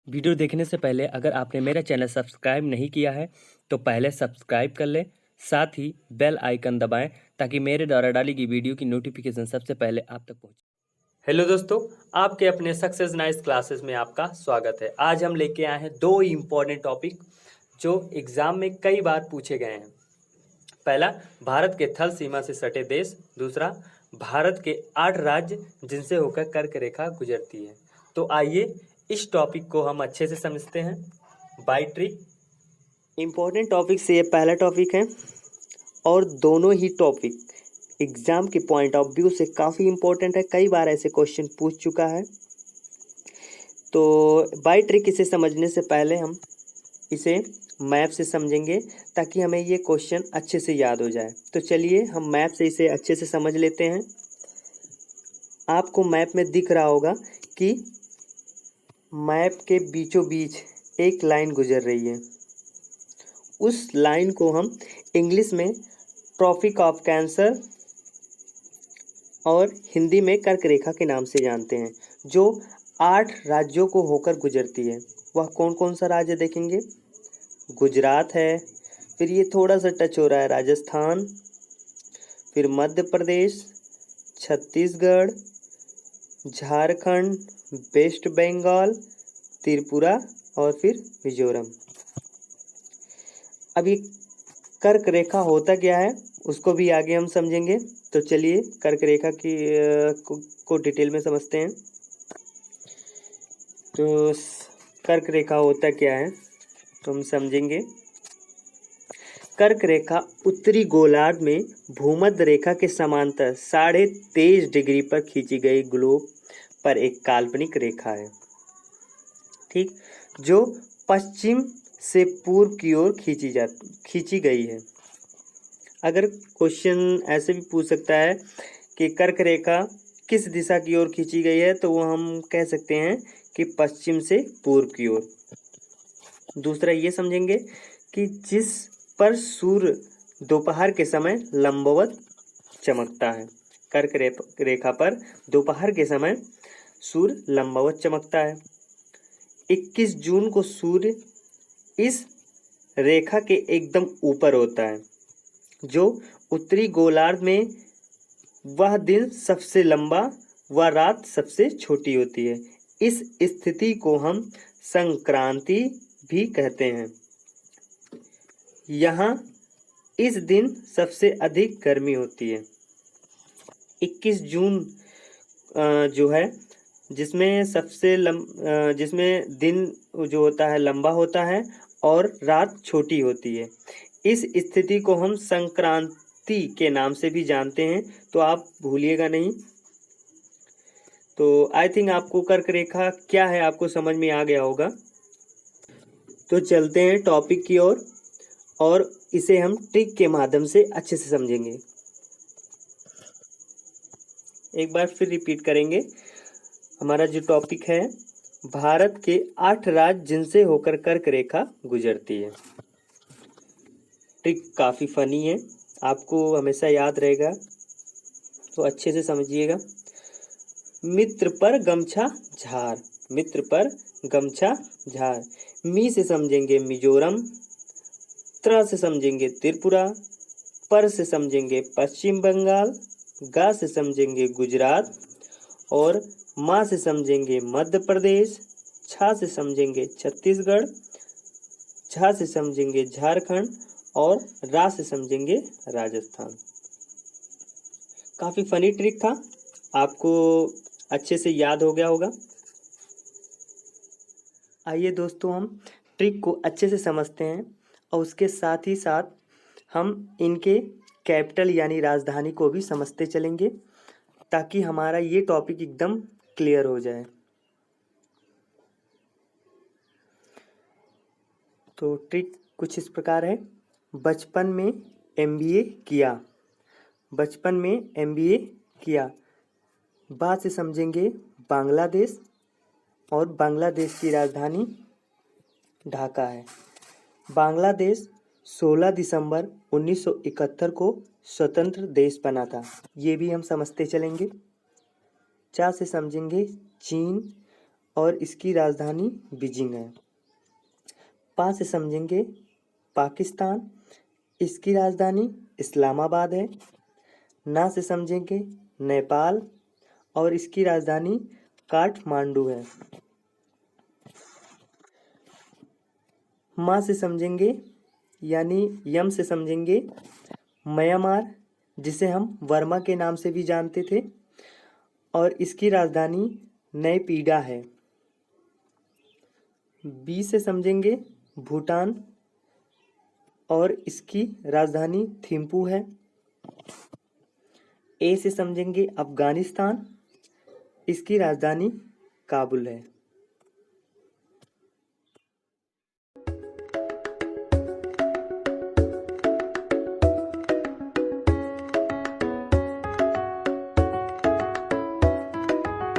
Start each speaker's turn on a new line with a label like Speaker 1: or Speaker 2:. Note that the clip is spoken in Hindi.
Speaker 1: वीडियो देखने से पहले अगर आपने मेरा चैनल सब्सक्राइब नहीं किया है तो पहले सब्सक्राइब कर लें, साथ ही बेल आइकन दबाएं ताकि मेरे द्वारा डाली गई वीडियो की नोटिफिकेशन सबसे पहले आप तक पहुंचे। हेलो दोस्तों, आपके अपने सक्सेस नाइस क्लासेस में आपका स्वागत है। आज हम लेके आए हैं दो इम्पोर्टेंट टॉपिक जो एग्जाम में कई बार पूछे गए हैं। पहला, भारत के थल सीमा से सटे देश। दूसरा, भारत के 8 राज्य जिनसे होकर कर्क रेखा गुजरती है। तो आइए इस टॉपिक को हम अच्छे से समझते हैं बाय ट्रिक। इम्पोर्टेंट टॉपिक से ये पहला टॉपिक है और दोनों ही टॉपिक एग्जाम के पॉइंट ऑफ व्यू से काफ़ी इम्पोर्टेंट है। कई बार ऐसे क्वेश्चन पूछ चुका है। तो बाय ट्रिक इसे समझने से पहले हम इसे मैप से समझेंगे ताकि हमें ये क्वेश्चन अच्छे से याद हो जाए। तो चलिए हम मैप से इसे अच्छे से समझ लेते हैं। आपको मैप में दिख रहा होगा कि मैप के बीचों बीच एक लाइन गुजर रही है। उस लाइन को हम इंग्लिश में ट्रॉपिक ऑफ कैंसर और हिंदी में कर्क रेखा के नाम से जानते हैं, जो 8 राज्यों को होकर गुजरती है। वह कौन कौन सा राज्य देखेंगे? गुजरात है, फिर ये थोड़ा सा टच हो रहा है राजस्थान, फिर मध्य प्रदेश, छत्तीसगढ़, झारखंड, वेस्ट बंगाल, त्रिपुरा और फिर मिजोरम। अब ये कर्क रेखा होता क्या है उसको भी आगे हम समझेंगे। तो चलिए कर्क रेखा की को डिटेल में समझते हैं। तो कर्क रेखा होता क्या है तो हम समझेंगे। कर्क रेखा उत्तरी गोलार्ध में भूमध्य रेखा के समांतर 23.5 डिग्री पर खींची गई ग्लोब पर एक काल्पनिक रेखा है, ठीक, जो पश्चिम से पूर्व की ओर खींची गई है। अगर क्वेश्चन ऐसे भी पूछ सकता है कि कर्क रेखा किस दिशा की ओर खींची गई है, तो वो हम कह सकते हैं कि पश्चिम से पूर्व की ओर। दूसरा ये समझेंगे कि जिस पर सूर्य दोपहर के समय लंबवत चमकता है। कर्क रेखा पर दोपहर के समय सूर्य लंबवत चमकता है। 21 जून को सूर्य इस रेखा के एकदम ऊपर होता है, जो उत्तरी गोलार्ध में वह दिन सबसे लंबा व रात सबसे छोटी होती है। इस स्थिति को हम संक्रांति भी कहते हैं। यहाँ इस दिन सबसे अधिक गर्मी होती है। 21 जून जो है जिसमें जिसमें दिन जो होता है लंबा होता है और रात छोटी होती है। इस स्थिति को हम संक्रांति के नाम से भी जानते हैं, तो आप भूलिएगा नहीं। तो आई थिंक आपको कर्क रेखा क्या है आपको समझ में आ गया होगा। तो चलते हैं टॉपिक की ओर और इसे हम ट्रिक के माध्यम से अच्छे से समझेंगे। एक बार फिर रिपीट करेंगे। हमारा जो टॉपिक है, भारत के 8 राज्य जिनसे होकर कर्क रेखा गुजरती है। ट्रिक काफ़ी फनी है, आपको हमेशा याद रहेगा, तो अच्छे से समझिएगा। मित्र पर गमछा झार, मित्र पर गमछा झार। मी से समझेंगे मिजोरम, त्र से समझेंगे त्रिपुरा, पर से समझेंगे पश्चिम बंगाल, गा से समझेंगे गुजरात और माँ से समझेंगे मध्य प्रदेश, छा से समझेंगे छत्तीसगढ़, झा से समझेंगे झारखंड और रा से समझेंगे राजस्थान। काफ़ी फनी ट्रिक था, आपको अच्छे से याद हो गया होगा। आइए दोस्तों हम ट्रिक को अच्छे से समझते हैं और उसके साथ ही साथ हम इनके कैपिटल यानी राजधानी को भी समझते चलेंगे ताकि हमारा ये टॉपिक एकदम क्लियर हो जाए। तो ट्रिक कुछ इस प्रकार है। बचपन में एमबीए किया, बचपन में एमबीए किया। बाद से समझेंगे बांग्लादेश और बांग्लादेश की राजधानी ढाका है। बांग्लादेश 16 दिसंबर 1971 को स्वतंत्र देश बना था, ये भी हम समझते चलेंगे। चा से समझेंगे चीन और इसकी राजधानी बीजिंग है। पा से समझेंगे पाकिस्तान, इसकी राजधानी इस्लामाबाद है। ना से समझेंगे नेपाल और इसकी राजधानी काठमांडू है। मा से समझेंगे यानी यम से समझेंगे म्यांमार, जिसे हम वर्मा के नाम से भी जानते थे, और इसकी राजधानी नयपीडा है। बी से समझेंगे भूटान और इसकी राजधानी थिम्पू है। ए से समझेंगे अफगानिस्तान, इसकी राजधानी काबुल है।